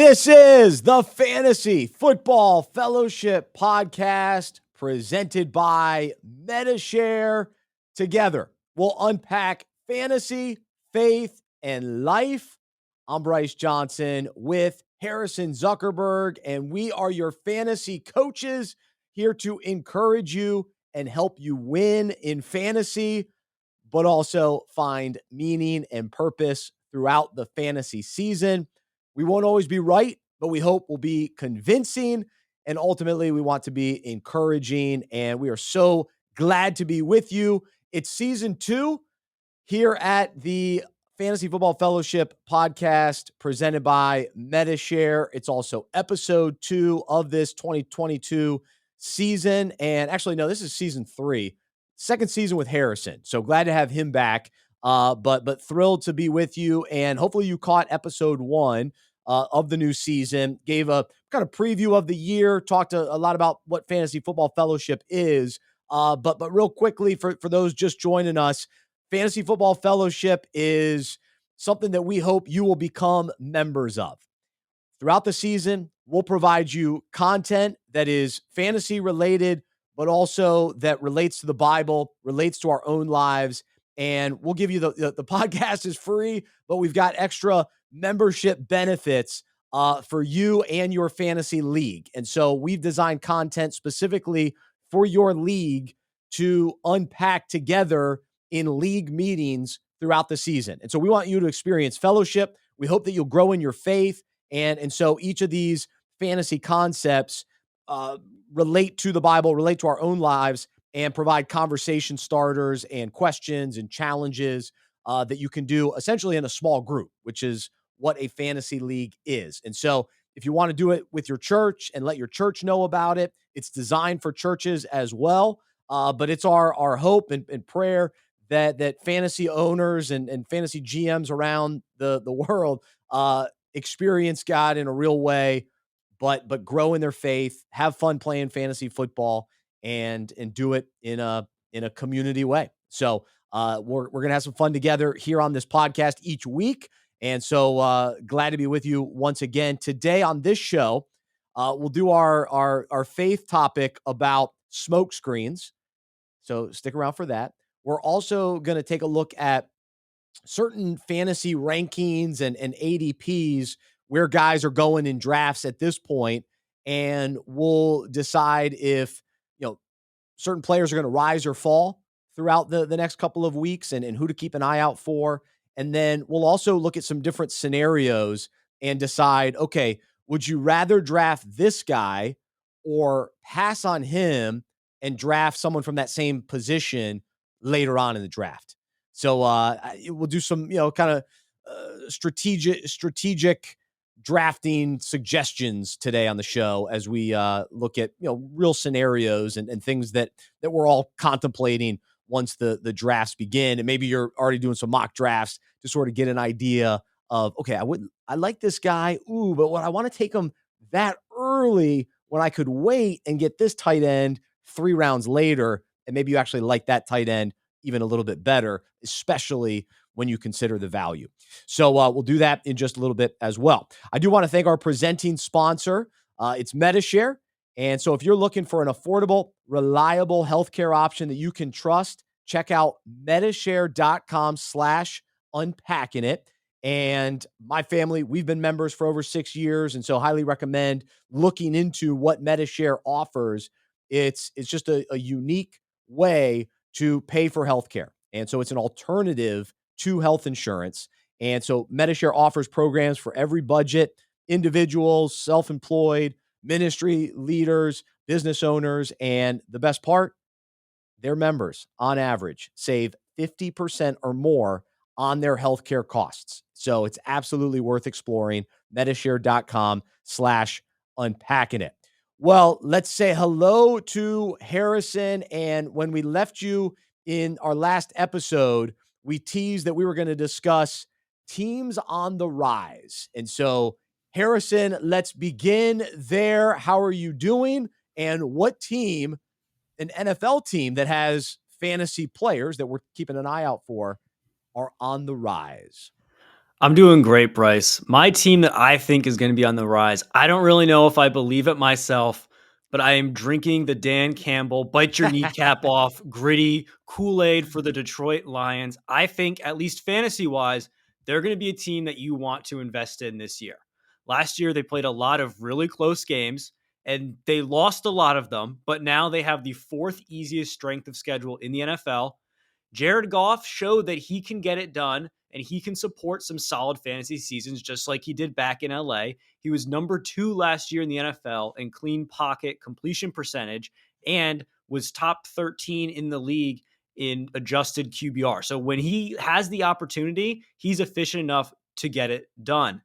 This is the Fantasy Football Fellowship podcast presented by Medi-Share. Together, we'll unpack fantasy, faith, and life. I'm Bryce Johnson with Harrison Zuckerberg, and we are your fantasy coaches here to encourage you and help you win in fantasy, but also find meaning and purpose throughout the fantasy season. We won't always be right, but we hope we'll be convincing. And ultimately, we want to be encouraging. And we are so glad to be with you. It's season 2 here at the Fantasy Football Fellowship podcast presented by Medi-Share. It's also episode 2 of this 2022 season. And actually, no, this is season 3, second season with Harrison. So glad to have him back. But thrilled to be with you. And hopefully you caught episode 1 of the new season, gave a kind of preview of the year, talked a lot about what Fantasy Football Fellowship is. But real quickly, for those just joining us, Fantasy Football Fellowship is something that we hope you will become members of. Throughout the season, we'll provide you content that is fantasy related, but also that relates to the Bible, relates to our own lives. And we'll give you the podcast is free, but we've got extra membership benefits for you and your fantasy league. And so we've designed content specifically for your league to unpack together in league meetings throughout the season. And so we want you to experience fellowship. We hope that you'll grow in your faith. And so each of these fantasy concepts relate to the Bible, relate to our own lives, and provide conversation starters and questions and challenges that you can do essentially in a small group, which is what a fantasy league is. And so if you want to do it with your church and let your church know about it, it's designed for churches as well. But it's our hope and prayer that fantasy owners and fantasy GMs around the world experience God in a real way, but grow in their faith, have fun playing fantasy football, and do it in a community way. So we're gonna have some fun together here on this podcast each week. And so glad to be with you once again. Today on this show, we'll do our faith topic about smoke screens. So stick around for that. We're also going to take a look at certain fantasy rankings and ADPs where guys are going in drafts at this point, and we'll decide if certain players are going to rise or fall throughout the next couple of weeks, and who to keep an eye out for. And then we'll also look at some different scenarios and decide, okay, would you rather draft this guy or pass on him and draft someone from that same position later on in the draft? So we'll do some, kind of strategic drafting suggestions today on the show as we look at, real scenarios and things that we're all contemplating once the drafts begin. And maybe you're already doing some mock drafts to sort of get an idea of, okay, I like this guy. Ooh, but what I want to take him that early when I could wait and get this tight end 3 rounds later. And maybe you actually like that tight end even a little bit better, especially when you consider the value. So we'll do that in just a little bit as well. I do want to thank our presenting sponsor. It's Medi-Share. And so if you're looking for an affordable, reliable healthcare option that you can trust, check out medishare.com/unpacking it. And my family, we've been members for over 6 years. And so highly recommend looking into what Medi-Share offers. It's just a unique way to pay for healthcare. And so it's an alternative to health insurance. And so Medi-Share offers programs for every budget, individuals, self-employed, ministry leaders, business owners. And the best part, their members on average save 50% or more on their healthcare costs. So it's absolutely worth exploring. Medishare.com/unpacking it. Well, let's say hello to Harrison. And when we left you in our last episode, we teased that we were going to discuss teams on the rise. And so, Harrison, let's begin there. How are you doing? And what team, an NFL team that has fantasy players that we're keeping an eye out for, are on the rise? I'm doing great, Bryce. My team that I think is going to be on the rise, I don't really know if I believe it myself, but I am drinking the Dan Campbell, bite your kneecap off, gritty Kool-Aid for the Detroit Lions. I think, at least fantasy wise, they're going to be a team that you want to invest in this year. Last year, they played a lot of really close games and they lost a lot of them, but now they have the fourth easiest strength of schedule in the NFL. Jared Goff showed that he can get it done and he can support some solid fantasy seasons just like he did back in LA. He was number 2 last year in the NFL in clean pocket completion percentage and was top 13 in the league in adjusted QBR. So when he has the opportunity, he's efficient enough to get it done.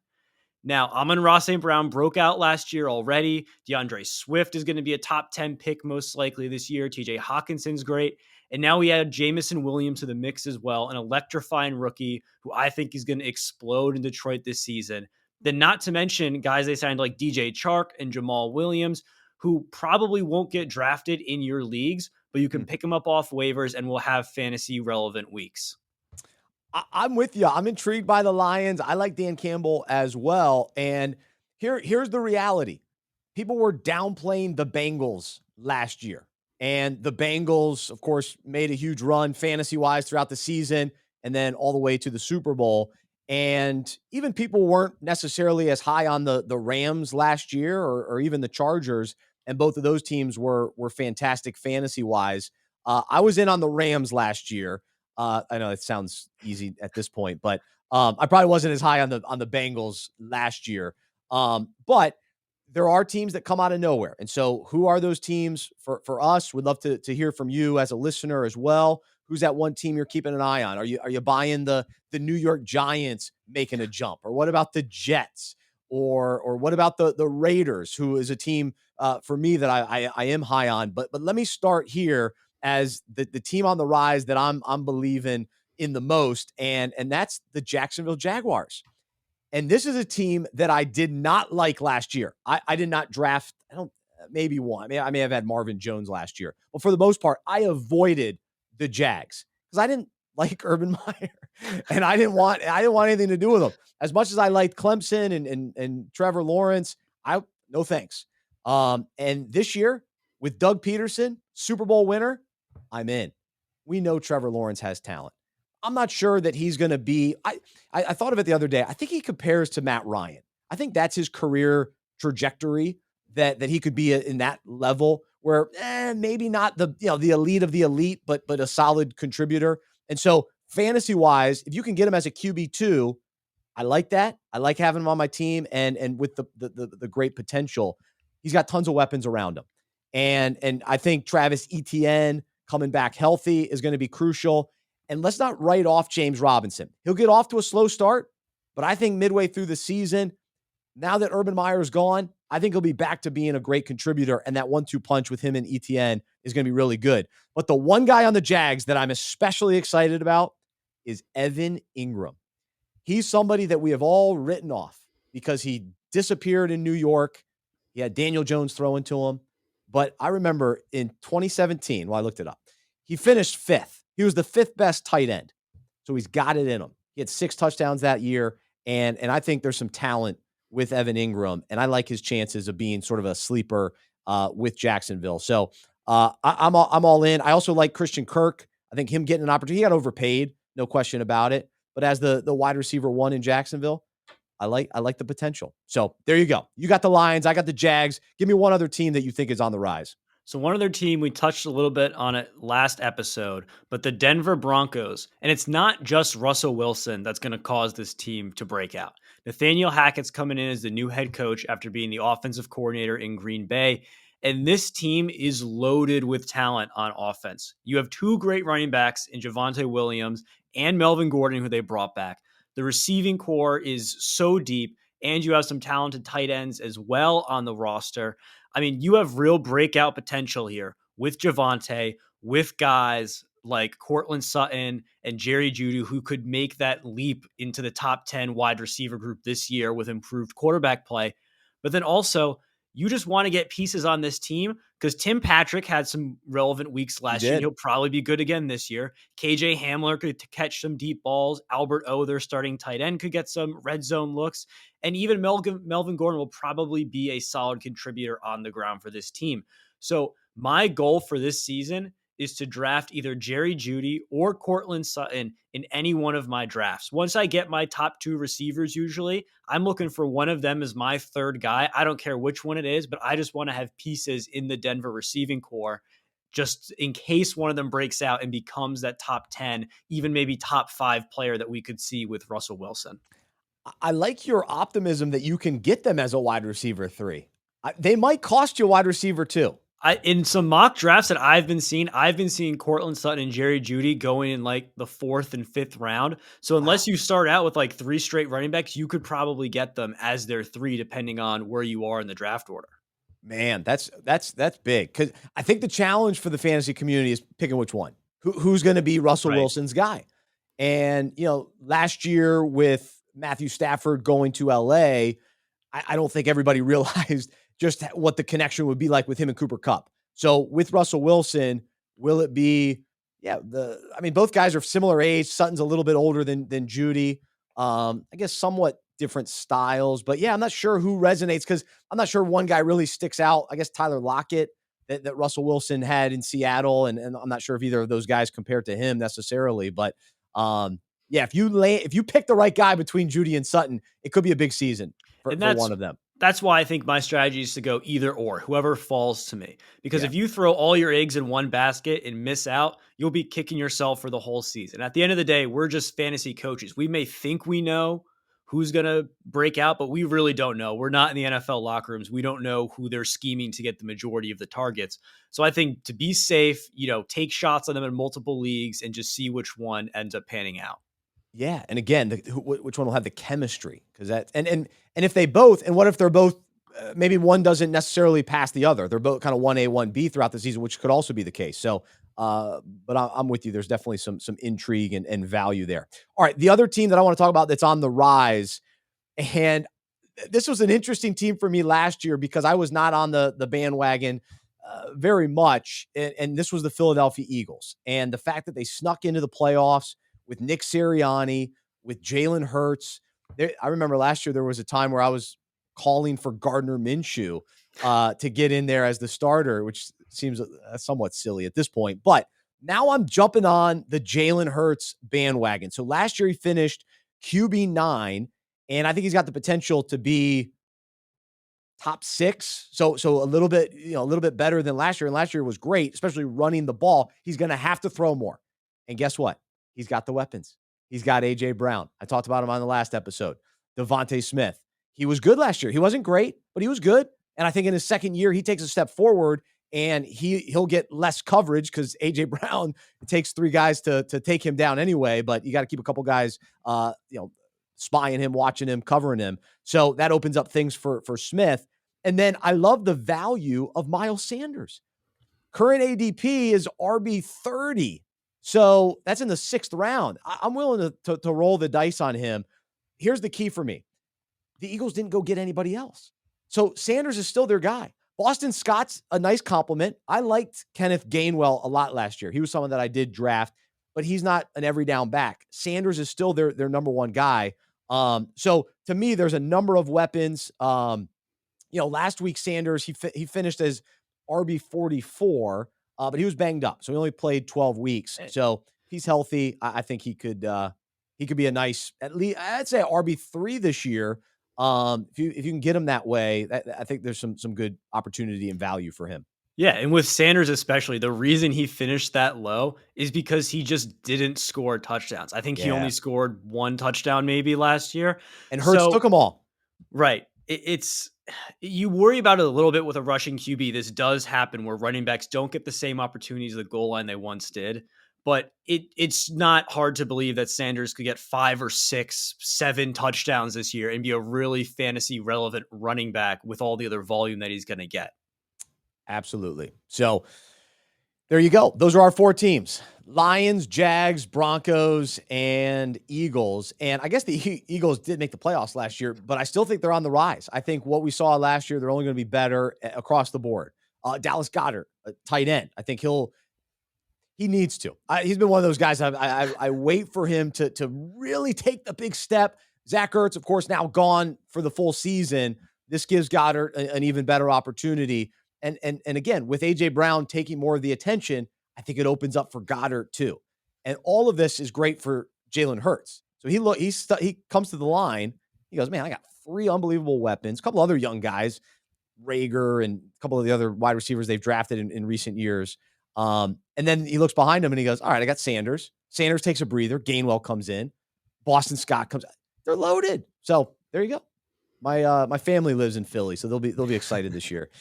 Now, Amon-Ra St. Brown broke out last year already. DeAndre Swift is going to be a top 10 pick most likely this year. TJ Hawkinson's great. And now we add Jamison Williams to the mix as well, an electrifying rookie who I think is going to explode in Detroit this season. Then, not to mention guys they signed like DJ Chark and Jamal Williams, who probably won't get drafted in your leagues, but you can pick them up off waivers and will have fantasy relevant weeks. I'm with you. I'm intrigued by the Lions. I like Dan Campbell as well. And here's the reality. People were downplaying the Bengals last year. And the Bengals, of course, made a huge run fantasy-wise throughout the season and then all the way to the Super Bowl. And even people weren't necessarily as high on the Rams last year or even the Chargers. And both of those teams were fantastic fantasy-wise. I was in on the Rams last year. I know it sounds easy at this point, but I probably wasn't as high on the Bengals last year. But there are teams that come out of nowhere. And so who are those teams for us? We'd love to hear from you as a listener as well. Who's that one team you're keeping an eye on? Are you buying the New York Giants making a jump? Or what about the Jets? Or what about the Raiders, who is a team for me that I am high on? But let me start here as the team on the rise that I'm believing in the most, and that's the Jacksonville Jaguars. And this is a team that I did not like last year. I did not draft, I don't, maybe one. I may have had Marvin Jones last year. But for the most part, I avoided the Jags because I didn't like Urban Meyer. And I didn't want anything to do with them. As much as I liked Clemson and Trevor Lawrence, no thanks. And this year with Doug Peterson, Super Bowl winner, I'm in. We know Trevor Lawrence has talent. I'm not sure that he's going to be. I thought of it the other day. I think he compares to Matt Ryan. I think that's his career trajectory. That he could be in that level where maybe not the elite of the elite, but a solid contributor. And so fantasy wise, if you can get him as a QB2, I like that. I like having him on my team, and with the great potential, he's got tons of weapons around him. And I think Travis Etienne coming back healthy is going to be crucial. And let's not write off James Robinson. He'll get off to a slow start, but I think midway through the season, now that Urban Meyer is gone, I think he'll be back to being a great contributor, and that 1-2 punch with him and Etienne is going to be really good. But the one guy on the Jags that I'm especially excited about is Evan Ingram. He's somebody that we have all written off because he disappeared in New York. He had Daniel Jones throwing to him. But I remember in 2017, I looked it up, he finished 5th. He was the 5th best tight end. So he's got it in him. He had 6 touchdowns that year. And I think there's some talent with Evan Ingram. And I like his chances of being sort of a sleeper with Jacksonville. So I'm all in. I also like Christian Kirk. I think him getting an opportunity, he got overpaid, no question about it. But as the wide receiver 1 in Jacksonville, I like the potential. So there you go. You got the Lions. I got the Jags. Give me one other team that you think is on the rise. So one other team, we touched a little bit on it last episode, but the Denver Broncos. And it's not just Russell Wilson that's going to cause this team to break out. Nathaniel Hackett's coming in as the new head coach after being the offensive coordinator in Green Bay. And this team is loaded with talent on offense. You have 2 great running backs in Javonte Williams and Melvin Gordon, who they brought back. The receiving core is so deep, and you have some talented tight ends as well on the roster. I mean, you have real breakout potential here with Javonte, with guys like Cortland Sutton and Jerry Jeudy, who could make that leap into the top 10 wide receiver group this year with improved quarterback play. But then also, you just want to get pieces on this team because Tim Patrick had some relevant weeks He last year, and did. he'll probably be good again this year. KJ Hamler could catch some deep balls. Albert O, their starting tight end, could get some red zone looks. And even Melvin Gordon will probably be a solid contributor on the ground for this team. So my goal for this season is to draft either Jerry Jeudy or Cortland Sutton in any one of my drafts. Once I get my top 2 receivers, usually, I'm looking for one of them as my third guy. I don't care which one it is, but I just want to have pieces in the Denver receiving core just in case one of them breaks out and becomes that top 10, even maybe top 5 player that we could see with Russell Wilson. I like your optimism that you can get them as a wide receiver 3. They might cost you a wide receiver 2. In some mock drafts that I've been seeing Cortland Sutton and Jerry Jeudy going in like the 4th and 5th round. So unless Wow. you start out with like 3 straight running backs, you could probably get them as their 3, depending on where you are in the draft order. Man, that's big, because I think the challenge for the fantasy community is picking which one. Who's going to be Russell Right. Wilson's guy? And, last year with Matthew Stafford going to LA, I don't think everybody realized just what the connection would be like with him and Cooper Kupp. So with Russell Wilson, will it be, both guys are similar age. Sutton's a little bit older than Judy. I guess somewhat different styles, but yeah, I'm not sure who resonates because I'm not sure one guy really sticks out. I guess Tyler Lockett that Russell Wilson had in Seattle, and I'm not sure if either of those guys compared to him necessarily, but yeah, if you pick the right guy between Judy and Sutton, it could be a big season And for one of them. that's why I think my strategy is to go either or, whoever falls to me. Because Yeah. if you throw all your eggs in one basket and miss out, you'll be kicking yourself for the whole season. At the end of the day, we're just fantasy coaches. We may think we know who's going to break out, but we really don't know. We're not in the NFL locker rooms. We don't know who they're scheming to get the majority of the targets. So I think to be safe, take shots on them in multiple leagues and just see which one ends up panning out. Yeah, and again, which one will have the chemistry? Because that and if they both, and what if they're both? Maybe one doesn't necessarily pass the other. They're both kind of 1A, 1B throughout the season, which could also be the case. So, but I'm with you. There's definitely some intrigue and value there. All right, the other team that I want to talk about that's on the rise, and this was an interesting team for me last year because I was not on the bandwagon very much, and this was the Philadelphia Eagles, and the fact that they snuck into the playoffs with Nick Sirianni, with Jalen Hurts. I remember last year there was a time where I was calling for Gardner Minshew to get in there as the starter, which seems somewhat silly at this point. But now I'm jumping on the Jalen Hurts bandwagon. So last year he finished QB9, and I think he's got the potential to be top 6. So a little bit better than last year. And last year was great, especially running the ball. He's going to have to throw more. And guess what? He's got the weapons. He's got AJ Brown. I talked about him on the last episode. Devontae Smith. He was good last year. He wasn't great, but he was good. And I think in his second year, he takes a step forward and he'll get less coverage because AJ Brown, it takes 3 guys to take him down anyway, but you got to keep a couple guys spying him, watching him, covering him. So that opens up things for Smith. And then I love the value of Miles Sanders. Current ADP is RB30. So that's in the 6th round. I'm willing to roll the dice on him. Here's the key for me. The Eagles didn't go get anybody else. So Sanders is still their guy. Boston Scott's a nice compliment. I liked Kenneth Gainwell a lot last year. He was someone that I did draft, but he's not an every down back. Sanders is still their number one guy. So to me, there's a number of weapons. Last week Sanders, he finished as RB44, but he was banged up, so he only played 12 weeks. So if he's healthy, I think he could be a nice, at least I'd say RB3 this year. If you can get him that way, I think there's some good opportunity and value for him. Yeah, and with Sanders especially, the reason he finished that low is because he just didn't score touchdowns. I think he only scored 1 touchdown maybe last year. And Hurts took them all. Right. It's you worry about it a little bit with a rushing QB. This does happen where running backs don't get the same opportunities at the goal line they once did. But it's not hard to believe that Sanders could get 5 or 6, 7 touchdowns this year and be a really fantasy relevant running back with all the other volume that he's going to get. Absolutely. So There you go. Those are our 4 teams: Lions, Jags, Broncos, and Eagles. And I guess the Eagles did make the playoffs last year, but I still think they're on the rise. I think what we saw last year, they're only going to be better across the board. Dallas Goedert, tight end. I think he needs to. He's been one of those guys. I wait for him to really take the big step. Zach Ertz, of course, now gone for the full season. This gives Goddard an even better opportunity. And again, with AJ Brown taking more of the attention, I think it opens up for Goddard too. And all of this is great for Jalen Hurts. So he comes to the line. He goes, man, I got 3 unbelievable weapons. A couple other young guys, Rager and a couple of the other wide receivers they've drafted in recent years. And then he looks behind him and he goes, all right, I got Sanders. Sanders takes a breather. Gainwell comes in. Boston Scott comes. They're loaded. So there you go. My family lives in Philly, so they'll be excited this year.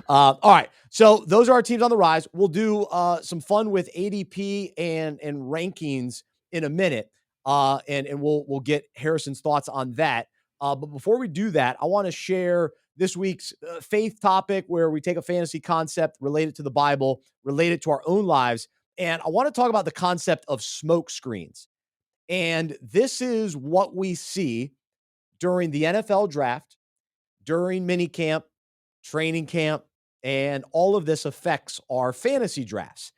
All right, so those are our teams on the rise. We'll do some fun with ADP and rankings in a minute, and we'll get Harrison's thoughts on that. But before we do that, I want to share this week's faith topic, where we take a fantasy concept related to the Bible, related to our own lives, and I want to talk about the concept of smoke screens. And this is what we see during the NFL draft, during minicamp, training camp, and all of this affects our fantasy drafts.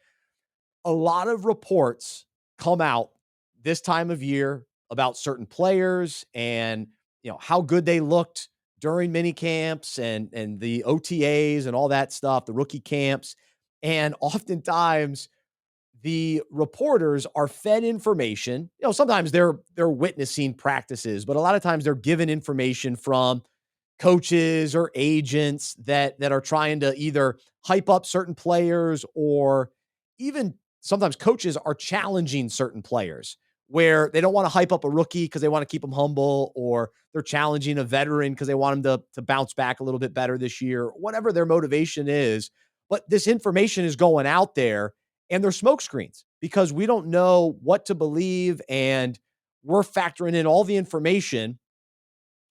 A lot of reports come out this time of year about certain players and how good they looked during mini camps and the OTAs and all that stuff, the rookie camps. And oftentimes the reporters are fed information. Sometimes they're witnessing practices, but a lot of times they're given information from coaches or agents that are trying to either hype up certain players, or even sometimes coaches are challenging certain players where they don't want to hype up a rookie because they want to keep them humble, or they're challenging a veteran because they want him to bounce back a little bit better this year, whatever their motivation is. But this information is going out there, and they're smoke screens because we don't know what to believe, and we're factoring in all the information,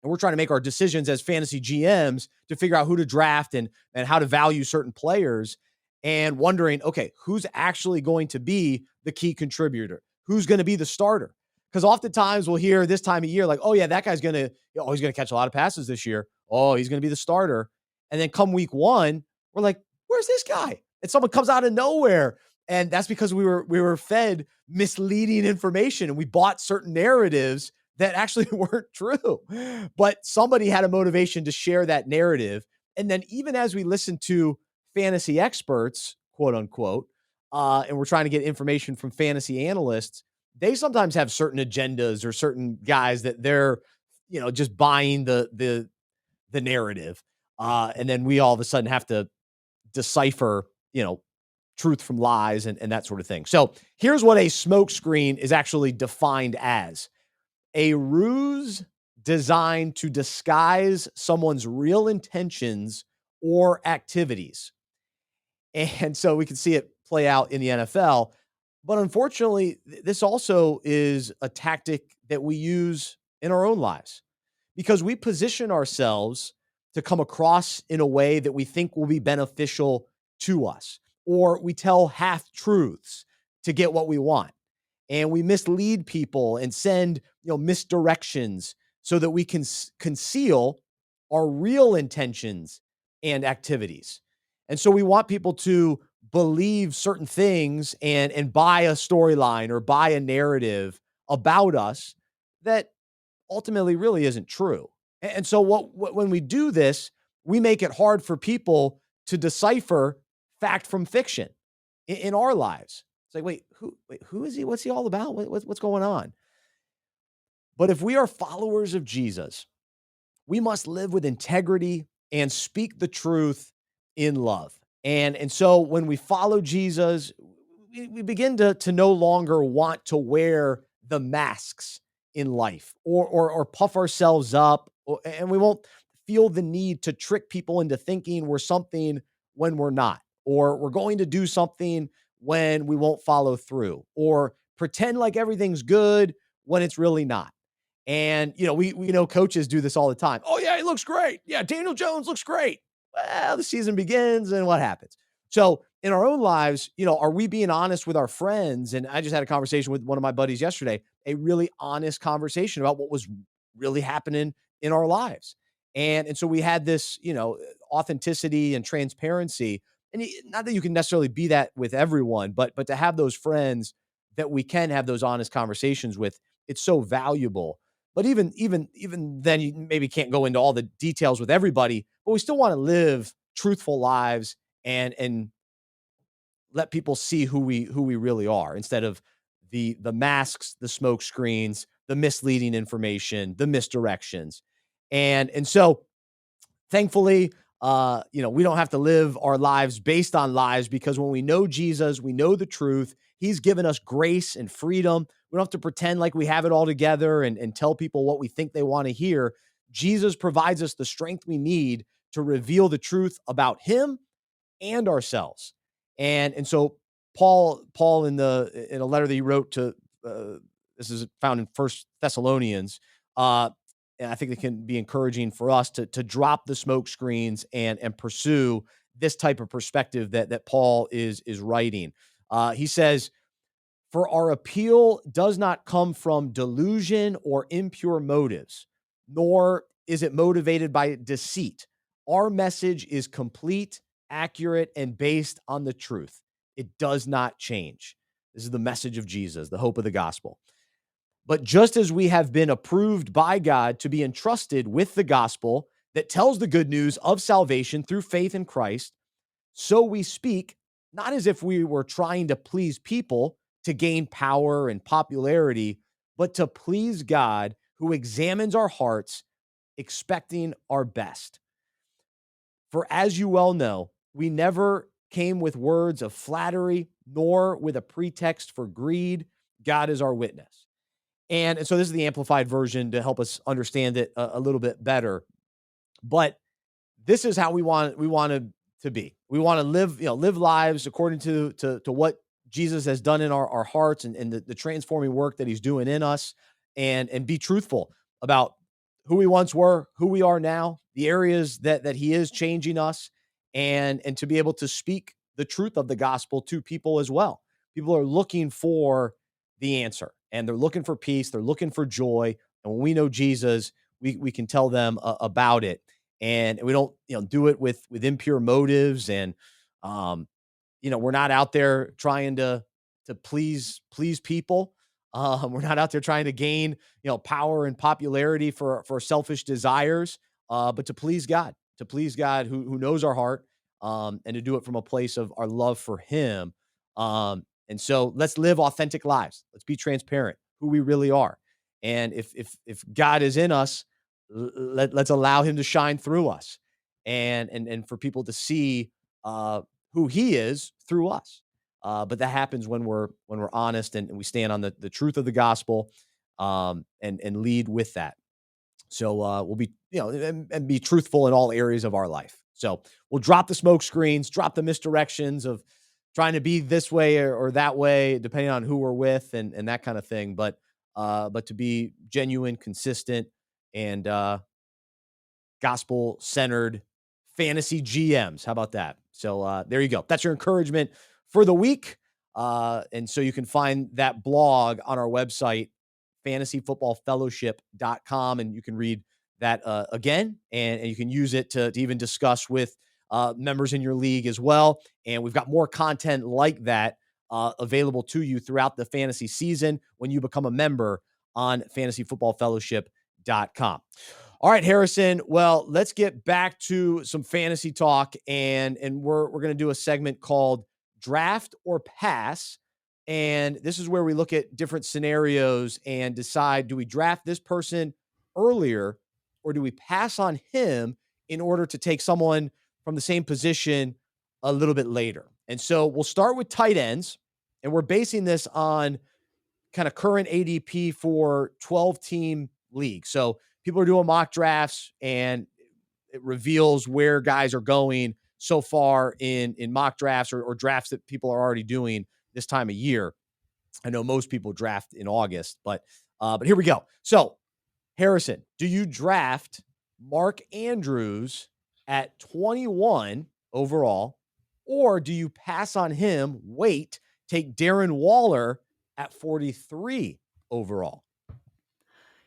and we're trying to make our decisions as fantasy GMs to figure out who to draft and how to value certain players, and wondering, okay, who's actually going to be the key contributor? Who's going to be the starter? Because oftentimes we'll hear this time of year, like, oh yeah, that guy's going to, he's going to catch a lot of passes this year. Oh, he's going to be the starter. And then come week 1, we're like, where's this guy? And someone comes out of nowhere. And that's because we were fed misleading information, and we bought certain narratives that actually weren't true. But somebody had a motivation to share that narrative. And then even as we listen to fantasy experts, quote unquote, and we're trying to get information from fantasy analysts, they sometimes have certain agendas or certain guys that they're, just buying the narrative. And then we all of a sudden have to decipher, truth from lies and that sort of thing. So here's what a smokescreen is actually defined as: a ruse designed to disguise someone's real intentions or activities. And so we can see it play out in the NFL. But unfortunately, this also is a tactic that we use in our own lives, because we position ourselves to come across in a way that we think will be beneficial to us, or we tell half truths to get what we want. And we mislead people and send, misdirections so that we can conceal our real intentions and activities. And so we want people to believe certain things and buy a storyline or buy a narrative about us that ultimately really isn't true. And so when we do this, we make it hard for people to decipher fact from fiction in our lives. It's like, wait, who is he? What's he all about? What's going on? But if we are followers of Jesus, we must live with integrity and speak the truth in love. And so when we follow Jesus, we begin to no longer want to wear the masks in life, or puff ourselves up, and we won't feel the need to trick people into thinking we're something when we're not, or we're going to do something when we won't follow through, or pretend like everything's good when it's really not. And, we know coaches do this all the time. Oh yeah, he looks great. Yeah, Daniel Jones looks great. Well, the season begins and what happens? So in our own lives, are we being honest with our friends? And I just had a conversation with one of my buddies yesterday, a really honest conversation about what was really happening in our lives. And so we had this, authenticity and transparency. And not that you can necessarily be that with everyone, but to have those friends that we can have those honest conversations with, it's so valuable. But even then, you maybe can't go into all the details with everybody, but we still want to live truthful lives and let people see who we really are instead of the masks, the smoke screens, the misleading information, the misdirections. And so thankfully, we don't have to live our lives based on lies, because when we know Jesus, we know the truth. He's given us grace and freedom. We don't have to pretend like we have it all together and tell people what we think they want to hear. Jesus provides us the strength we need to reveal the truth about him and ourselves. And so Paul in a letter that he wrote to, this is found in First Thessalonians, and I think it can be encouraging for us to drop the smoke screens and pursue this type of perspective that Paul is writing. He says, "For our appeal does not come from delusion or impure motives, nor is it motivated by deceit. Our message is complete, accurate, and based on the truth. It does not change." This is the message of Jesus, the hope of the gospel. "But just as we have been approved by God to be entrusted with the gospel that tells the good news of salvation through faith in Christ, so we speak, not as if we were trying to please people to gain power and popularity, but to please God who examines our hearts, expecting our best. For as you well know, we never came with words of flattery, nor with a pretext for greed. God is our witness." And so this is the amplified version to help us understand it a little bit better. But this is how we want to be. We want to live lives according to what Jesus has done in our hearts, and the transforming work that he's doing in us, and be truthful about who we once were, who we are now, the areas that he is changing us, and to be able to speak the truth of the gospel to people as well. People are looking for the answer, and they're looking for peace, they're looking for joy. And when we know Jesus, we can tell them about it, and we don't do it with impure motives. And we're not out there trying to please people. We're not out there trying to gain power and popularity for selfish desires, but to please God who knows our heart, and to do it from a place of our love for him. And so let's live authentic lives, let's be transparent who we really are. And if God is in us, let's allow him to shine through us, and for people to see who he is through us. But that happens when we're honest, and we stand on the truth of the gospel, and lead with that. So we'll be, and be truthful in all areas of our life. So we'll drop the smoke screens, drop the misdirections of trying to be this way or that way, depending on who we're with, and that kind of thing. But to be genuine, consistent, and gospel centered fantasy GMs. How about that? So there you go. That's your encouragement for the week. And so you can find that blog on our website, fantasyfootballfellowship.com, and you can read that again, and you can use it to even discuss with members in your league as well. And we've got more content like that available to you throughout the fantasy season when you become a member on fantasyfootballfellowship.com. All right, Harrison. Well, let's get back to some fantasy talk, and we're going to do a segment called Draft or Pass. And this is where we look at different scenarios and decide, do we draft this person earlier, or do we pass on him in order to take someone from the same position a little bit later? And so we'll start with tight ends, and we're basing this on kind of current ADP for 12-team league. So people are doing mock drafts, and it reveals where guys are going so far in mock drafts, or drafts that people are already doing this time of year. I know most people draft in August, but here we go. So Harrison, do you draft Mark Andrews at 21 overall, Or do you pass on him, wait, take Darren Waller at 43 overall?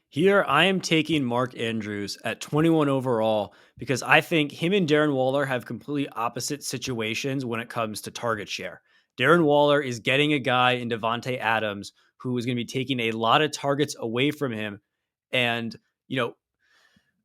Here, I am taking Mark Andrews at 21 overall because I think him and Darren Waller have completely opposite situations when it comes to target share. Darren Waller is getting a guy in Devontae Adams who is going to be taking a lot of targets away from him. And, you know,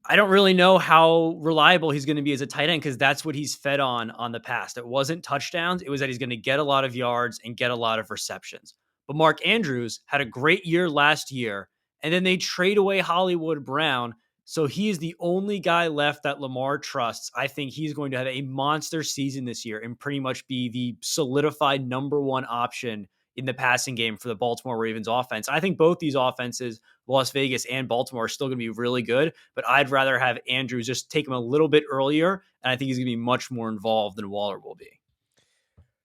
I don't really know how reliable he's going to be as a tight end because that's what he's fed on the past. It wasn't touchdowns. It was that he's going to get a lot of yards and get a lot of receptions. But Mark Andrews had a great year last year, and then they trade away Hollywood Brown. So he is the only guy left that Lamar trusts. I think he's going to have a monster season this year and pretty much be the solidified number one option in the passing game for the Baltimore Ravens offense. I think both these offenses, Las Vegas and Baltimore, are still going to be really good, but I'd rather have Andrews just take him a little bit earlier, and I think he's going to be much more involved than Waller will be.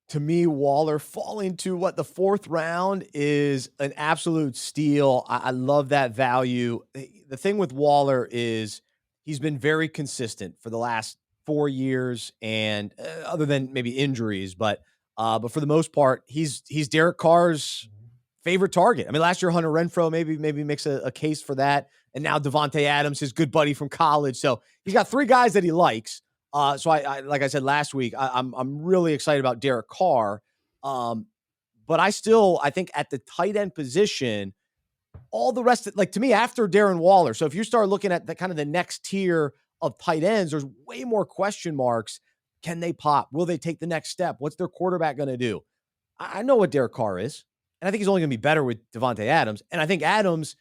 To me, Waller falling to the fourth round is an absolute steal. I love that value. The thing with Waller is he's been very consistent for the last 4 years, and other than maybe injuries, but for the most part, he's Derek Carr's favorite target. I mean, last year Hunter Renfrow maybe makes a case for that, and now Devontae Adams, his good buddy from college. So he's got three guys that he likes. So I like I said last week, I'm really excited about Derek Carr. But I think at the tight end position, all the rest of, like, to me, after Darren Waller. So if you start looking at the kind of the next tier of tight ends, there's way more question marks. Can they pop? Will they take the next step? What's their quarterback going to do? I know what Derek Carr is, and I think he's only going to be better with Devontae Adams. And I think Adams,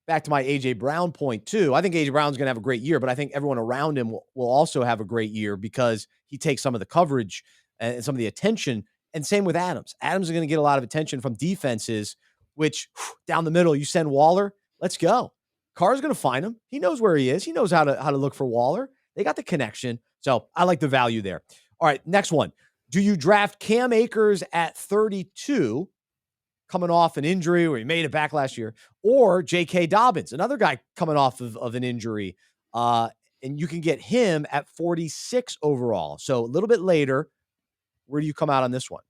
back to my A.J. Brown point too, I think A.J. Brown's going to have a great year, but I think everyone around him will also have a great year because he takes some of the coverage and some of the attention. And same with Adams. Adams is going to get a lot of attention from defenses, which down the middle, you send Waller, let's go. Carr's going to find him. He knows where he is. He knows how to look for Waller. They got the connection. So I like the value there. All right, next one. Do you draft Cam Akers at 32, coming off an injury where he made it back last year, or J.K. Dobbins, another guy coming off of an injury, and you can get him at 46 overall? So a little bit later. Where do you come out on this one?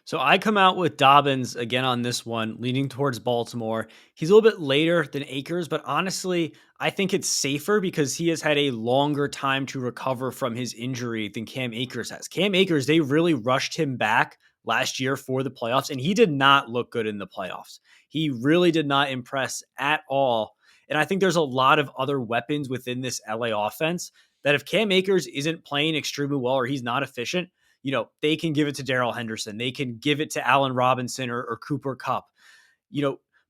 So I come out with Dobbins again on this one, leaning towards Baltimore. He's a little bit later than Akers, but honestly, I think it's safer because he has had a longer time to recover from his injury than Cam Akers has. Cam Akers, they really rushed him back last year for the playoffs, and he did not look good in the playoffs. He really did not impress at all. And I think there's a lot of other weapons within this LA offense that if Cam Akers isn't playing extremely well or he's not efficient, they can give it to Darrell Henderson. They can give it to Allen Robinson or Cooper Kupp.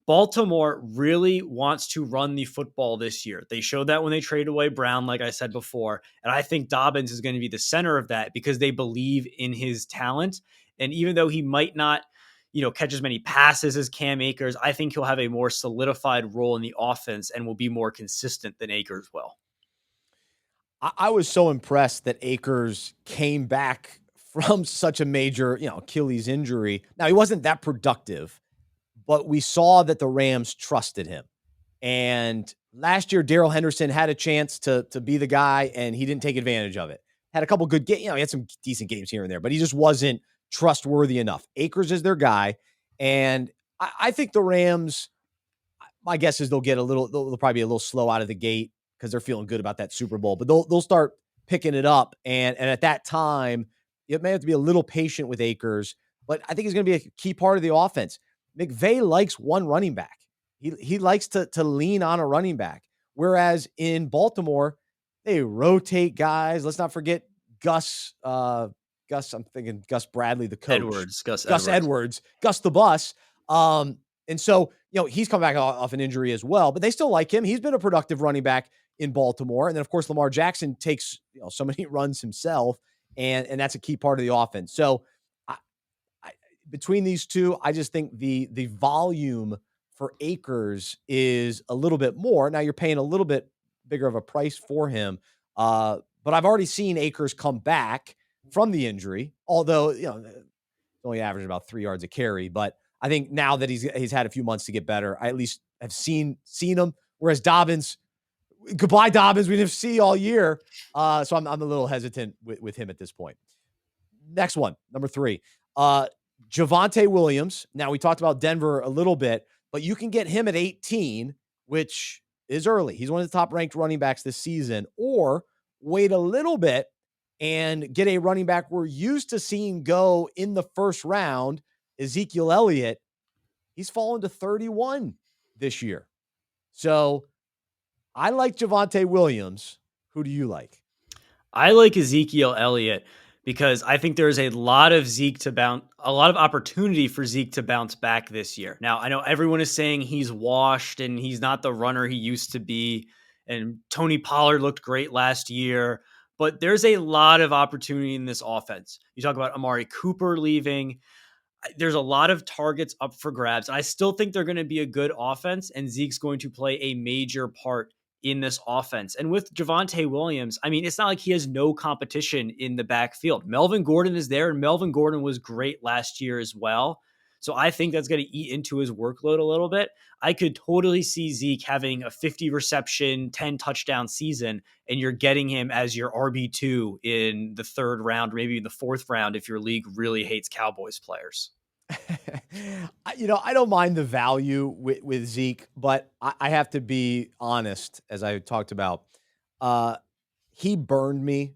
Baltimore really wants to run the football this year. They showed that when they traded away Brown, like I said before. And I think Dobbins is going to be the center of that because they believe in his talent. And even though he might not, catch as many passes as Cam Akers, I think he'll have a more solidified role in the offense and will be more consistent than Akers will. I was so impressed that Akers came back from such a major, Achilles injury. Now, he wasn't that productive, but we saw that the Rams trusted him. And last year, Darrell Henderson had a chance to be the guy, and he didn't take advantage of it. Had a couple good games. He had some decent games here and there, but he just wasn't trustworthy enough. Akers is their guy. And I think the Rams, my guess is they'll probably be a little slow out of the gate because they're feeling good about that Super Bowl, but they'll start picking it up. And at that time, it may have to be a little patient with Akers, but I think he's going to be a key part of the offense. McVay likes one running back. He likes to lean on a running back. Whereas in Baltimore, they rotate guys. Let's not forget Gus. I'm thinking Gus Bradley, the coach. Gus Edwards. Gus the Bus. And so, he's come back off an injury as well, but they still like him. He's been a productive running back in Baltimore. And then, of course, Lamar Jackson takes so many runs himself, and that's a key part of the offense. So between these two, I just think the volume for Akers is a little bit more. Now you're paying a little bit bigger of a price for him. But I've already seen Akers come back from the injury, although, only averaging about 3 yards a carry. But I think now that he's had a few months to get better, I at least have seen him. Whereas Dobbins, goodbye Dobbins, we didn't see all year. So I'm a little hesitant with him at this point. Next one, number 3. Javonte Williams. Now, we talked about Denver a little bit, but you can get him at 18, which is early. He's one of the top-ranked running backs this season. Or wait a little bit and get a running back we're used to seeing go in the first round, Ezekiel Elliott. He's fallen to 31 this year. So I like Javonte Williams. Who do you like? I like Ezekiel Elliott because I think there's a lot of a lot of opportunity for Zeke to bounce back this year. Now, I know everyone is saying he's washed and he's not the runner he used to be. And Tony Pollard looked great last year, but there's a lot of opportunity in this offense. You talk about Amari Cooper leaving. There's a lot of targets up for grabs. I still think they're going to be a good offense, and Zeke's going to play a major part in this offense. And with Javonte Williams, I mean, it's not like he has no competition in the backfield. Melvin Gordon is there, and Melvin Gordon was great last year as well. So I think that's going to eat into his workload a little bit. I could totally see Zeke having a 50 reception, 10 touchdown season, and you're getting him as your RB2 in the 3rd round, or maybe in the 4th round if your league really hates Cowboys players. I don't mind the value with Zeke, but I have to be honest, as I talked about. Uh, he burned me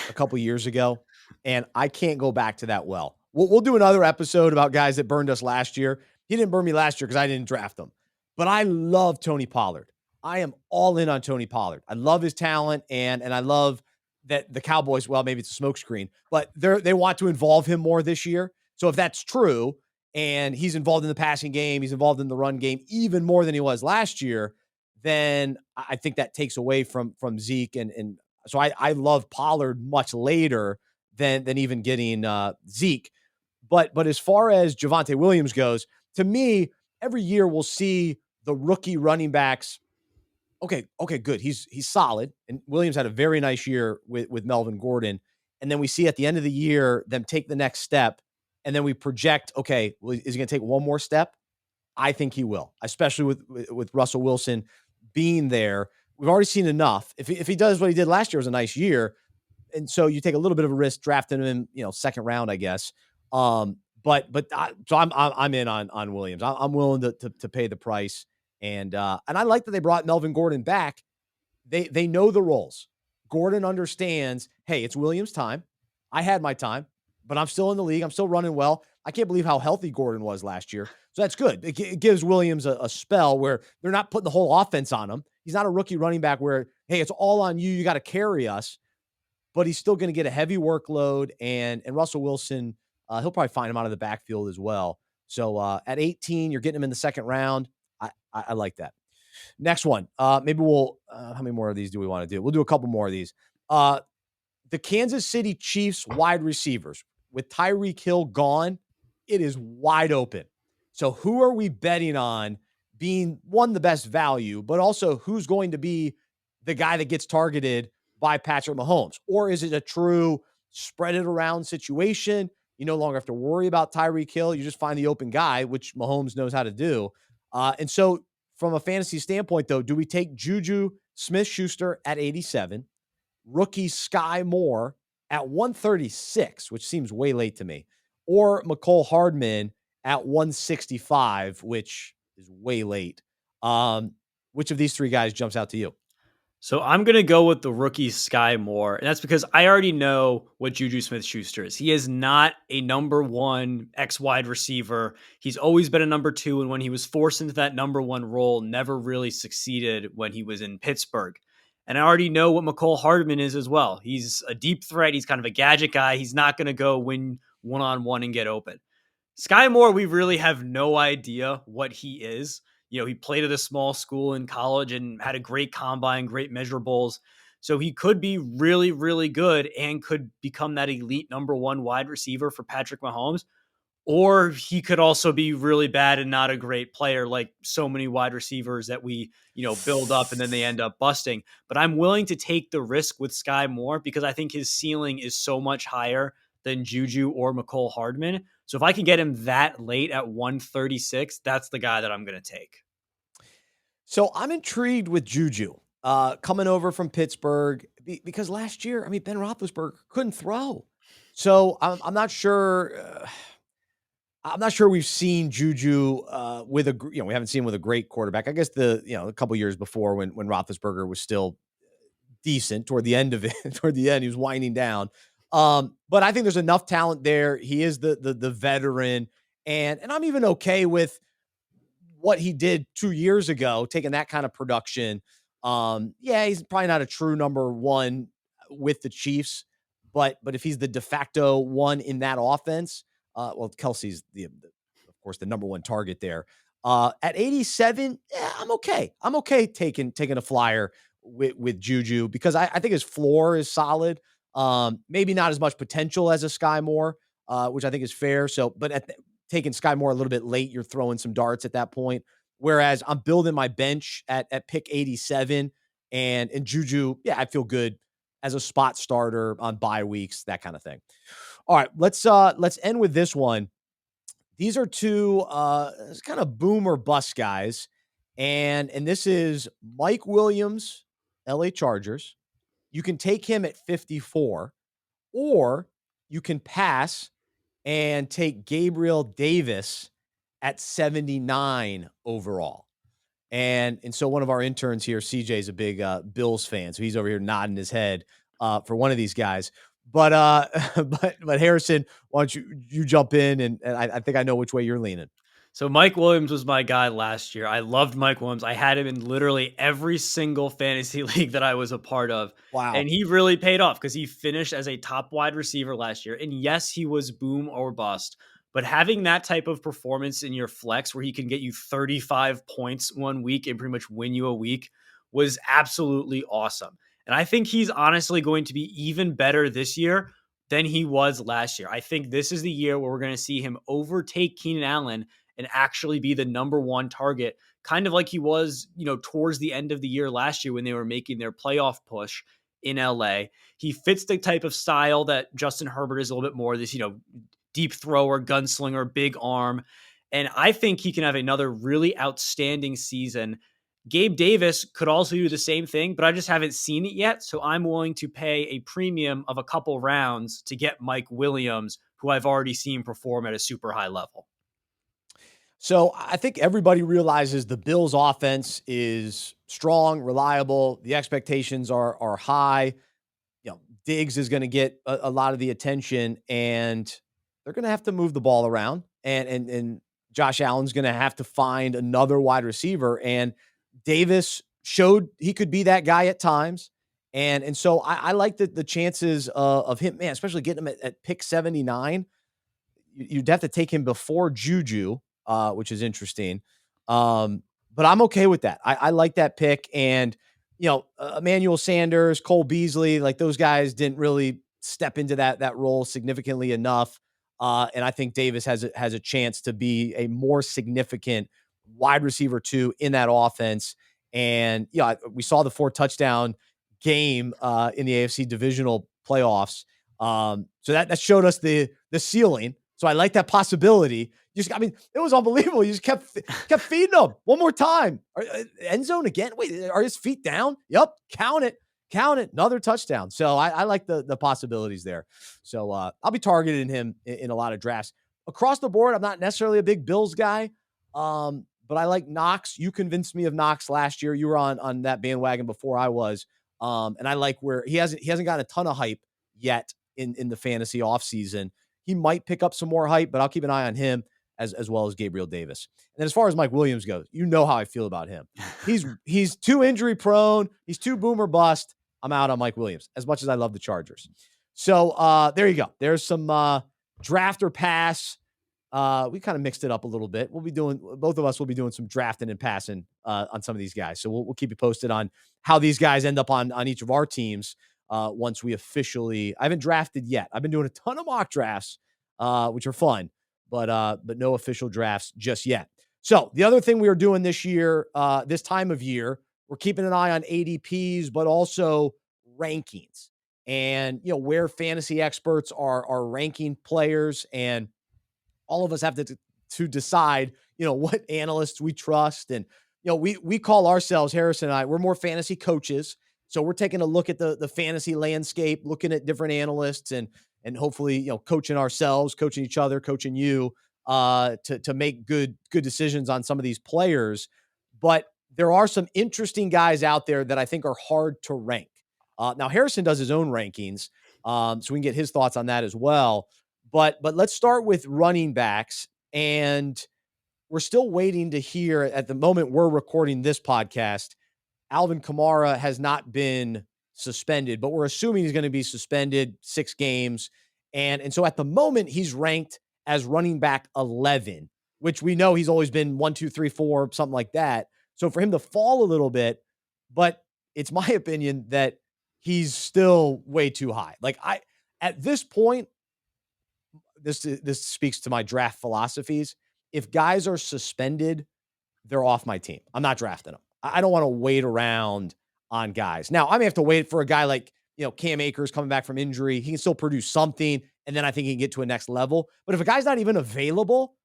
a couple years ago, and I can't go back to that well. We'll do another episode about guys that burned us last year. He didn't burn me last year because I didn't draft him. But I love Tony Pollard. I am all in on Tony Pollard. I love his talent, and I love that the Cowboys, well, maybe it's a smokescreen, but they want to involve him more this year. So if that's true, and he's involved in the passing game, he's involved in the run game even more than he was last year, then I think that takes away from Zeke. And so I love Pollard much later than even getting Zeke. But as far as Javonte Williams goes, to me, every year we'll see the rookie running backs. Okay, good. He's solid. And Williams had a very nice year with Melvin Gordon. And then we see at the end of the year them take the next step. And then we project, okay, well, is he going to take one more step? I think he will, especially with Russell Wilson being there. We've already seen enough. If he does what he did last year, it was a nice year. And so you take a little bit of a risk drafting him, 2nd round, I guess. So I'm in on Williams. I'm willing to pay the price. And I like that they brought Melvin Gordon back. They know the roles. Gordon understands, hey, it's Williams' time. I had my time, but I'm still in the league. I'm still running well. I can't believe how healthy Gordon was last year. So that's good. It gives Williams a spell where they're not putting the whole offense on him. He's not a rookie running back where, hey, it's all on you. You got to carry us. But he's still going to get a heavy workload. And Russell Wilson, he'll probably find him out of the backfield as well. So at 18, you're getting him in the 2nd round. I like that. Next one. Maybe we'll, how many more of these do we want to do? We'll do a couple more of these. The Kansas City Chiefs wide receivers with Tyreek Hill gone, it is wide open. So who are we betting on being, one, the best value, but also who's going to be the guy that gets targeted by Patrick Mahomes? Or is it a true spread it around situation? You no longer have to worry about Tyreek Hill. You just find the open guy, which Mahomes knows how to do. And so from a fantasy standpoint, though, do we take Juju Smith-Schuster at 87, rookie Sky Moore at 136, which seems way late to me, or McCole Hardman at 165, which is way late? Which of these 3 guys jumps out to you? So I'm going to go with the rookie Sky Moore. And that's because I already know what Juju Smith-Schuster is. He is not a number 1 X wide receiver. He's always been a number 2. And when he was forced into that number 1 role, never really succeeded when he was in Pittsburgh. And I already know what McCole Hardman is as well. He's a deep threat. He's kind of a gadget guy. He's not going to go win one-on-one and get open. Sky Moore, we really have no idea what he is. He played at a small school in college and had a great combine, great measurables. So he could be really, really good and could become that elite number 1 wide receiver for Patrick Mahomes. Or he could also be really bad and not a great player, like so many wide receivers that we, build up and then they end up busting. But I'm willing to take the risk with Sky Moore because I think his ceiling is so much higher than Juju or McCole Hardman. So if I can get him that late at 136, that's the guy that I'm going to take. So I'm intrigued with Juju coming over from Pittsburgh because last year, Ben Roethlisberger couldn't throw. So I'm not sure. I'm not sure we've seen Juju with we haven't seen him with a great quarterback. I guess a couple years before when Roethlisberger was still decent toward the end of it. Toward the end, he was winding down. But I think there's enough talent there. He is the veteran, and I'm even okay with what he did 2 years ago, taking that kind of production. Yeah, he's probably not a true number one with the Chiefs, but if he's the de facto one in that offense, well, Kelsey's of course the number one target there. At 87, yeah, I'm okay. I'm okay taking a flyer with Juju because I think his floor is solid. Maybe not as much potential as a Sky Moore, which I think is fair. So, but taking Sky Moore a little bit late, you're throwing some darts at that point. Whereas I'm building my bench at pick 87 and Juju, yeah, I feel good as a spot starter on bye weeks, that kind of thing. All right, let's end with this one. These are two kind of boom or bust guys. And this is Mike Williams, LA Chargers. You can take him at 54, or you can pass and take Gabriel Davis at 79 overall. And so one of our interns here, CJ, is a big Bills fan, so he's over here nodding his head for one of these guys. But but Harrison, why don't you jump in and I think I know which way you're leaning. So Mike Williams was my guy last year. I loved Mike Williams. I had him in literally every single fantasy league that I was a part of. Wow. And he really paid off because he finished as a top wide receiver last year. And yes, he was boom or bust. But having that type of performance in your flex where he can get you 35 points one week and pretty much win you a week was absolutely awesome. And I think he's honestly going to be even better this year than he was last year. I think this is the year where we're going to see him overtake Keenan Allen and actually be the number one target, kind of like he was, towards the end of the year last year when they were making their playoff push in LA. He fits the type of style that Justin Herbert is a little bit more, this, deep thrower, gunslinger, big arm. And I think he can have another really outstanding season. Gabe Davis could also do the same thing, but I just haven't seen it yet. So I'm willing to pay a premium of a couple rounds to get Mike Williams, who I've already seen perform at a super high level. So I think everybody realizes the Bills offense is strong, reliable. The expectations are high. Diggs is going to get a lot of the attention, and they're going to have to move the ball around. And Josh Allen's going to have to find another wide receiver. And Davis showed he could be that guy at times. And so I like the chances of him, man, especially getting him at pick 79. You'd have to take him before Juju, which is interesting. But I'm okay with that. I like that pick. And, Emmanuel Sanders, Cole Beasley, like those guys didn't really step into that role significantly enough. And I think Davis has a chance to be a more significant wide receiver too in that offense. And we saw the 4 touchdown game in the AFC divisional playoffs. So that showed us the ceiling. So I like that possibility. It was unbelievable. You just kept feeding them one more time. End zone again. Wait, are his feet down? Yep. Count it. Another touchdown. So I like the possibilities there. So I'll be targeting him in a lot of drafts across the board. I'm not necessarily a big Bills guy, but I like Knox. You convinced me of Knox last year. You were on that bandwagon before I was, and I like where he hasn't gotten a ton of hype yet in the fantasy offseason. He might pick up some more hype, but I'll keep an eye on him as well as Gabriel Davis. And then as far as Mike Williams goes, you know how I feel about him. He's too injury prone. He's too boom or bust. I'm out on Mike Williams as much as I love the Chargers. So there you go. There's some draft or pass. We kind of mixed it up a little bit. Both of us will be doing some drafting and passing on some of these guys. So we'll keep you posted on how these guys end up on each of our teams. Once we officially, I haven't drafted yet. I've been doing a ton of mock drafts, which are fun, but no official drafts just yet. So the other thing we are doing this year, this time of year, we're keeping an eye on ADPs, but also rankings and, where fantasy experts are ranking players, and all of us have to decide, what analysts we trust. And, we call ourselves, Harrison and I, we're more fantasy coaches. So we're taking a look at the fantasy landscape, looking at different analysts and and hopefully, coaching ourselves, coaching each other, coaching you, to make good decisions on some of these players. But there are some interesting guys out there that I think are hard to rank. Now Harrison does his own rankings, so we can get his thoughts on that as well. But let's start with running backs, and we're still waiting to hear. At the moment we're recording this podcast, Alvin Kamara has not been suspended, but we're assuming he's going to be suspended 6 games. And so at the moment, he's ranked as running back 11, which we know he's always been 1, 2, 3, 4, something like that. So for him to fall a little bit, but it's my opinion that he's still way too high. Like, at this point, this speaks to my draft philosophies. If guys are suspended, they're off my team. I'm not drafting them. I don't want to wait around on guys. Now, I may have to wait for a guy like, Cam Akers coming back from injury. He can still produce something, and then I think he can get to a next level. But if a guy's not even available,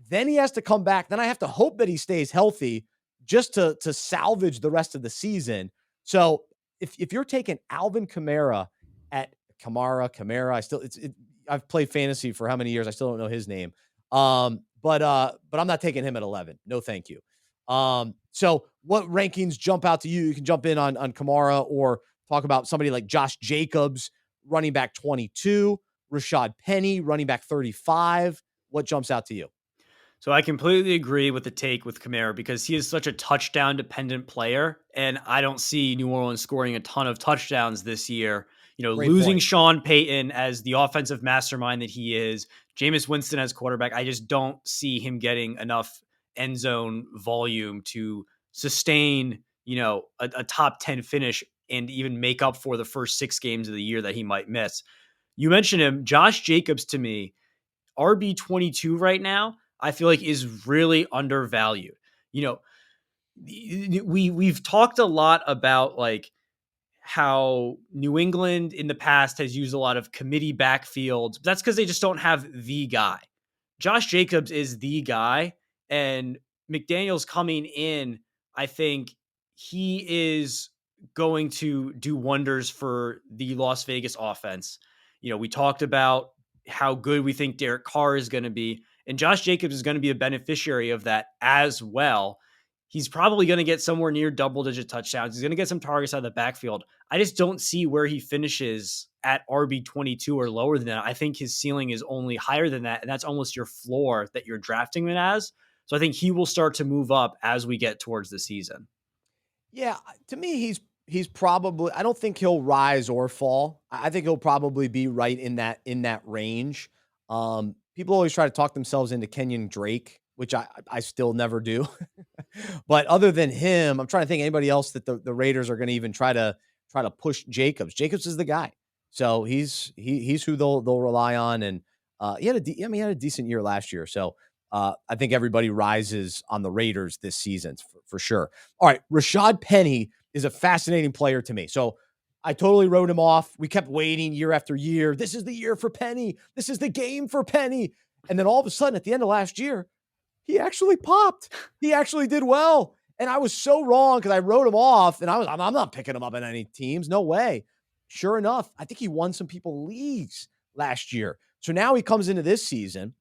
then he has to come back. Then I have to hope that he stays healthy just to salvage the rest of the season. So if you're taking Alvin Kamara at Kamara, I've played fantasy for how many years? I still don't know his name. But I'm not taking him at 11. No, thank you. So what rankings jump out to you? You can jump in on Kamara, or talk about somebody like Josh Jacobs, running back 22, Rashad Penny, running back 35. What jumps out to you? So I completely agree with the take with Kamara, because he is such a touchdown dependent player, and I don't see New Orleans scoring a ton of touchdowns this year. Great Losing point. Sean Payton as the offensive mastermind that he is, Jameis Winston as quarterback, I just don't see him getting enough end zone volume to sustain, a top 10 finish and even make up for the first 6 games of the year that he might miss. You mentioned him, Josh Jacobs, to me, RB22 right now, I feel like is really undervalued. We've talked a lot about like how New England in the past has used a lot of committee backfields. That's because they just don't have the guy. Josh Jacobs is the guy, and McDaniel's coming in. I think he is going to do wonders for the Las Vegas offense. We talked about how good we think Derek Carr is going to be, and Josh Jacobs is going to be a beneficiary of that as well. He's probably going to get somewhere near double-digit touchdowns. He's going to get some targets out of the backfield. I just don't see where he finishes at RB22 or lower than that. I think his ceiling is only higher than that, and that's almost your floor that you're drafting him as. So I think he will start to move up as we get towards the season. Yeah, to me, he's probably, I don't think he'll rise or fall. I think he'll probably be right in that range. People always try to talk themselves into Kenyon Drake, which I still never do. But other than him, I'm trying to think anybody else that the Raiders are going to even try to push Jacobs. Jacobs is the guy. So he's who they'll rely on. And he had a decent year last year. So I think everybody rises on the Raiders this season for sure. All right, Rashad Penny is a fascinating player to me. So I totally wrote him off. We kept waiting year after year. This is the year for Penny. This is the game for Penny. And then all of a sudden, at the end of last year, he actually popped. He actually did well. And I was so wrong because I wrote him off, and I'm not picking him up in any teams. No way. Sure enough, I think he won some people leagues last year. So now he comes into this season,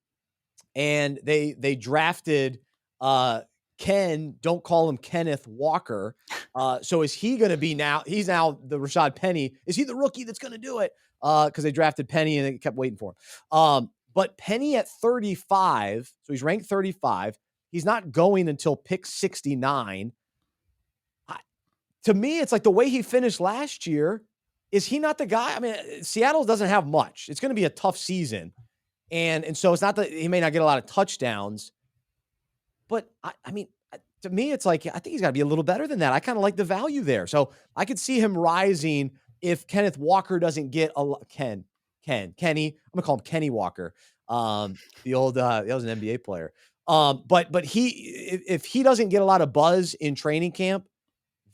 and they drafted don't call him Kenneth Walker. So is he going to be he's now the Rashad Penny. Is he the rookie that's going to do it? Because they drafted Penny and they kept waiting for him. But Penny at 35, so he's ranked 35. He's not going until pick 69. To me, it's like the way he finished last year. Is he not the guy? I mean, Seattle doesn't have much. It's going to be a tough season. And so it's not that he may not get a lot of touchdowns. But, I mean, to me, it's like, I think he's got to be a little better than that. I kind of like the value there. So I could see him rising if Kenneth Walker doesn't get Kenny. I'm going to call him Kenny Walker. He was an NBA player. But if he doesn't get a lot of buzz in training camp,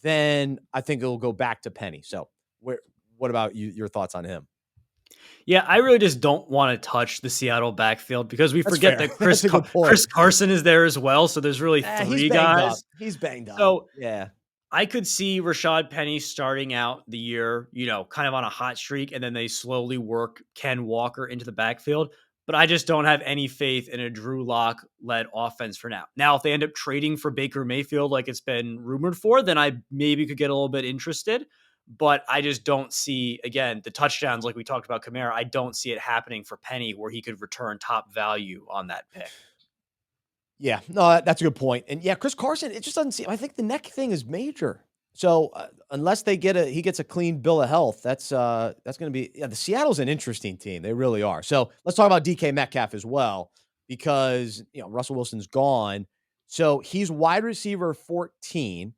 then I think it'll go back to Penny. So what about your thoughts on him? Yeah, I really just don't want to touch the Seattle backfield because we forget that Chris Carson is there as well. So there's really 3 guys. He's banged up. So yeah. I could see Rashad Penny starting out the year, kind of on a hot streak, and then they slowly work Ken Walker into the backfield. But I just don't have any faith in a Drew Lock led offense for now. Now, if they end up trading for Baker Mayfield like it's been rumored for, then I maybe could get a little bit interested. But I just don't see, again, the touchdowns like we talked about Kamara. I don't see it happening for Penny where he could return top value on that pick. Yeah, no, that's a good point. And yeah, Chris Carson, it just doesn't seem. I think the neck thing is major. So unless he gets a clean bill of health, that's going to be. Yeah, the Seattle's an interesting team. They really are. So let's talk about DK Metcalf as well, because Russell Wilson's gone. So he's wide receiver 14,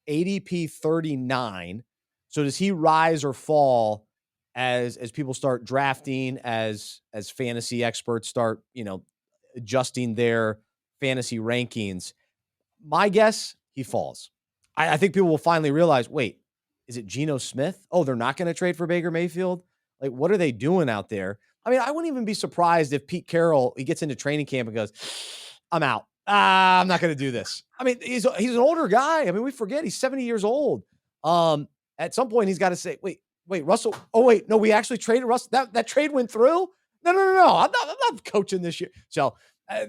ADP 39. So does he rise or fall as people start drafting, as fantasy experts start adjusting their fantasy rankings? My guess, he falls. I think people will finally realize, wait, is it Geno Smith? Oh, they're not going to trade for Baker Mayfield? Like, what are they doing out there? I mean, I wouldn't even be surprised if Pete Carroll, he gets into training camp and goes, I'm out. I'm not going to do this. I mean, he's an older guy. I mean, we forget he's 70 years old. At some point, he's got to say, wait, Russell. Oh, wait, no, we actually traded Russell. That trade went through? No. I'm not coaching this year. So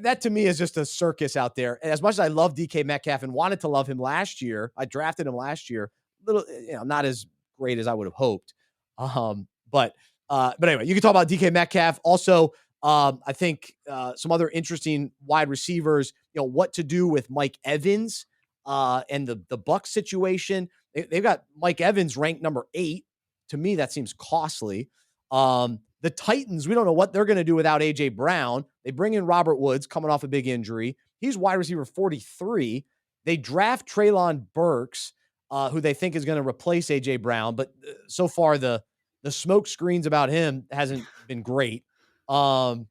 that to me is just a circus out there. And as much as I love DK Metcalf and wanted to love him last year, I drafted him last year. Little, not as great as I would have hoped. But anyway, you can talk about DK Metcalf. Also, I think some other interesting wide receivers. What to do with Mike Evans and the Bucs situation. They've got Mike Evans ranked number 8. To me, that seems costly. The Titans, we don't know what they're going to do without A.J. Brown. They bring in Robert Woods coming off a big injury. He's wide receiver 43. They draft Treylon Burks, who they think is going to replace A.J. Brown. But so far, the smoke screens about him hasn't been great. So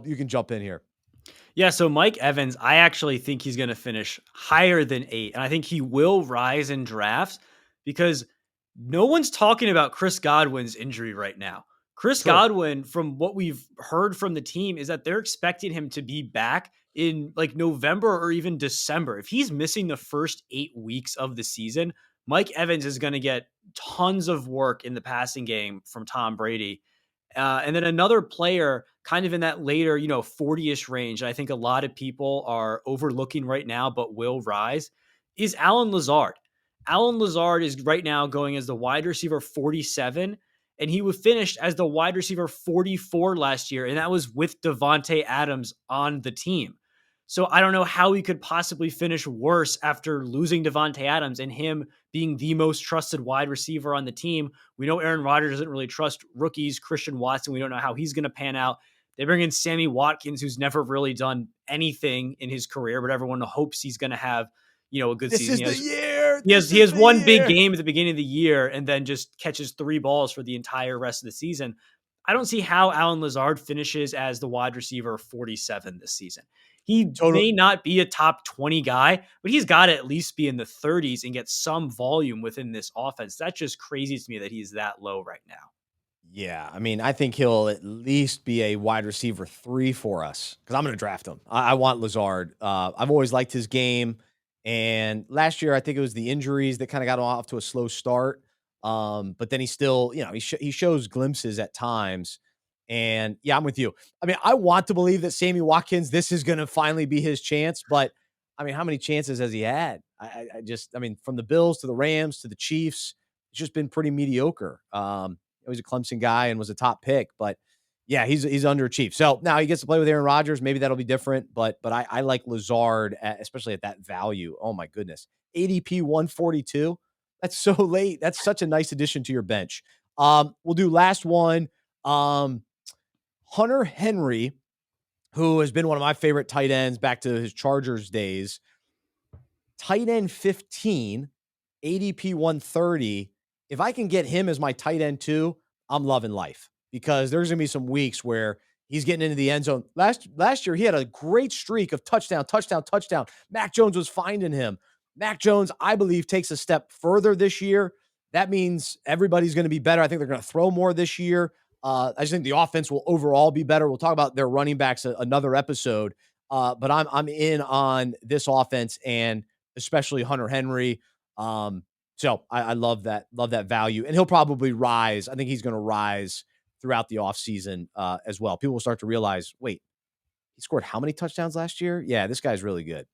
you can jump in here. Yeah, so Mike Evans, I actually think he's going to finish higher than 8. And I think he will rise in drafts because no one's talking about Chris Godwin's injury right now. Chris Godwin, from what we've heard from the team, is that they're expecting him to be back in like November or even December. If he's missing the first 8 weeks of the season, Mike Evans is going to get tons of work in the passing game from Tom Brady. And then another player kind of in that later, 40-ish range, I think a lot of people are overlooking right now, but will rise, is Allen Lazard. Allen Lazard is right now going as the wide receiver 47, and he was finished as the wide receiver 44 last year, and that was with Devontae Adams on the team. So I don't know how he could possibly finish worse after losing Devontae Adams and him being the most trusted wide receiver on the team. We know Aaron Rodgers doesn't really trust rookies. Christian Watson, we don't know how he's going to pan out. They bring in Sammy Watkins, who's never really done anything in his career, but everyone hopes he's going to have, a good season. This is the year. He has one big game at the beginning of the year and then just catches 3 balls for the entire rest of the season. I don't see how Allen Lazard finishes as the wide receiver 47 this season. He may not be a top 20 guy, but he's got to at least be in the 30s and get some volume within this offense. That's just crazy to me that he's that low right now. Yeah, I mean, I think he'll at least be a wide receiver 3 for us because I'm going to draft him. I want Lazard. I've always liked his game. And last year, I think it was the injuries that kind of got him off to a slow start. But then he still, he shows glimpses at times. And yeah, I'm with you. I mean, I want to believe that Sammy Watkins, this is going to finally be his chance. But I mean, how many chances has he had? I mean, from the Bills to the Rams to the Chiefs, it's just been pretty mediocre. He's a Clemson guy and was a top pick, but yeah, he's underachieved. So now he gets to play with Aaron Rodgers. Maybe that'll be different, but I like Lazard, especially at that value. Oh my goodness. ADP 142. That's so late. That's such a nice addition to your bench. We'll do last one. Hunter Henry, who has been one of my favorite tight ends back to his Chargers days. Tight end 15, ADP 130. If I can get him as my tight end too, I'm loving life because there's going to be some weeks where he's getting into the end zone. Last year, he had a great streak of touchdown. Mac Jones was finding him. Mac Jones, I believe, takes a step further this year. That means everybody's going to be better. I think they're going to throw more this year. I just think the offense will overall be better. We'll talk about their running backs another episode. But I'm in on this offense and especially Hunter Henry. So I love that value, and he'll probably rise. I think he's going to rise throughout the offseason as well. People will start to realize, wait, he scored how many touchdowns last year? Yeah, this guy's really good.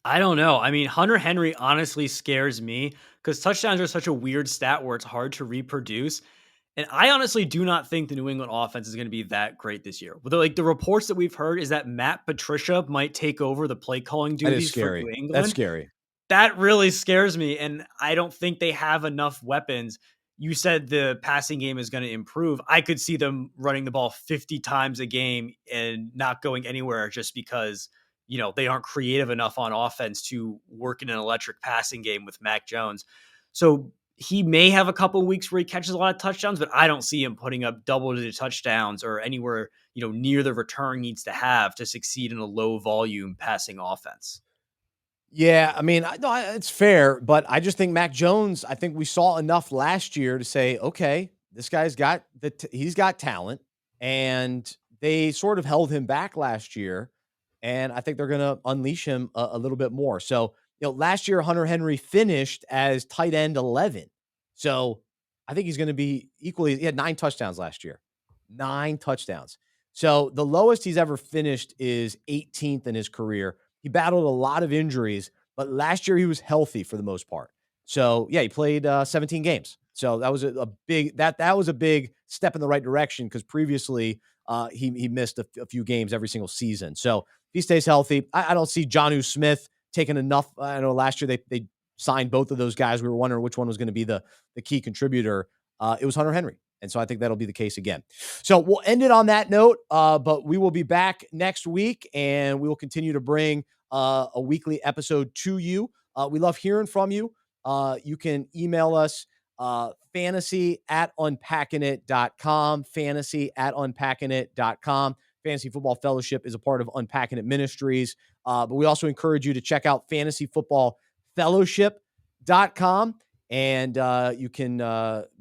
I don't know. I mean, Hunter Henry honestly scares me because touchdowns are such a weird stat where it's hard to reproduce. And I honestly do not think the New England offense is going to be that great this year. But the reports that we've heard is that Matt Patricia might take over the play calling That is duties for New scary. That's England. scary. That really scares me, and I don't think they have enough weapons. You said the passing game is going to improve. I could see them running the ball 50 times a game and not going anywhere just because, they aren't creative enough on offense to work in an electric passing game with Mac Jones. So he may have a couple of weeks where he catches a lot of touchdowns, but I don't see him putting up double-digit touchdowns or anywhere, near the return needs to have to succeed in a low volume passing offense. Yeah, I mean, no, it's fair, but I just think Mac Jones. I think we saw enough last year to say, okay, this guy's got he's got talent, and they sort of held him back last year, and I think they're going to unleash him a little bit more. So, last year Hunter Henry finished as tight end 11, so I think he's going to be equally. He had 9 touchdowns last year, 9 touchdowns. So the lowest he's ever finished is 18th in his career. He battled a lot of injuries, but last year he was healthy for the most part. So yeah, he played 17 games. So that was a big that was a big step in the right direction because previously he missed a few games every single season. So if he stays healthy, I don't see Jonnu Smith taking enough. I know last year they signed both of those guys. We were wondering which one was going to be the key contributor. It was Hunter Henry. And so I think that'll be the case again. So we'll end it on that note, but we will be back next week, and we will continue to bring a weekly episode to you. We love hearing from you. You can email us fantasy@unpackingit.com, fantasy@unpackingit.com. Fantasy Football Fellowship is a part of Unpacking It Ministries, but we also encourage you to check out fantasyfootballfellowship.com, and you can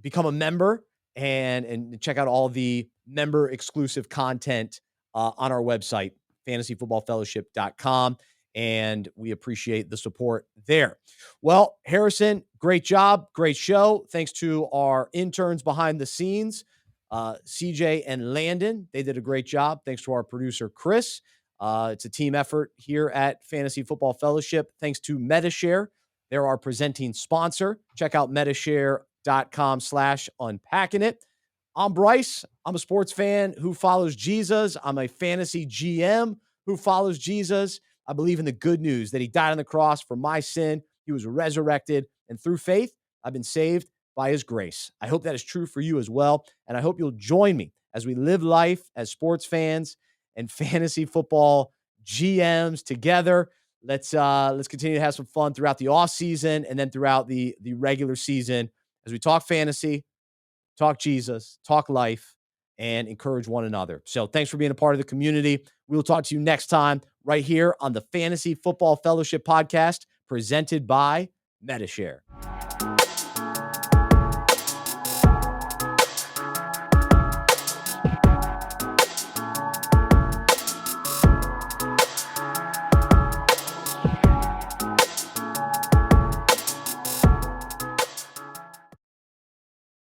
become a member and check out all the member exclusive content on our website, fantasyfootballfellowship.com. And we appreciate the support there. Well, Harrison, great job. Great show. Thanks to our interns behind the scenes, CJ and Landon. They did a great job. Thanks to our producer, Chris. It's a team effort here at Fantasy Football Fellowship. Thanks to Medi-Share. They're our presenting sponsor. Check out medishare.com/unpacking it. I'm Bryce. I'm a sports fan who follows Jesus. I'm a fantasy GM who follows Jesus. I believe in the good news that he died on the cross for my sin. He was resurrected, and through faith, I've been saved by his grace. I hope that is true for you as well, and I hope you'll join me as we live life as sports fans and fantasy football GMs together. Let's continue to have some fun throughout the off season and then throughout the regular season as we talk fantasy, talk Jesus, talk life, and encourage one another. So thanks for being a part of the community. We will talk to you next time right here on the Fantasy Football Fellowship podcast presented by Medi-Share.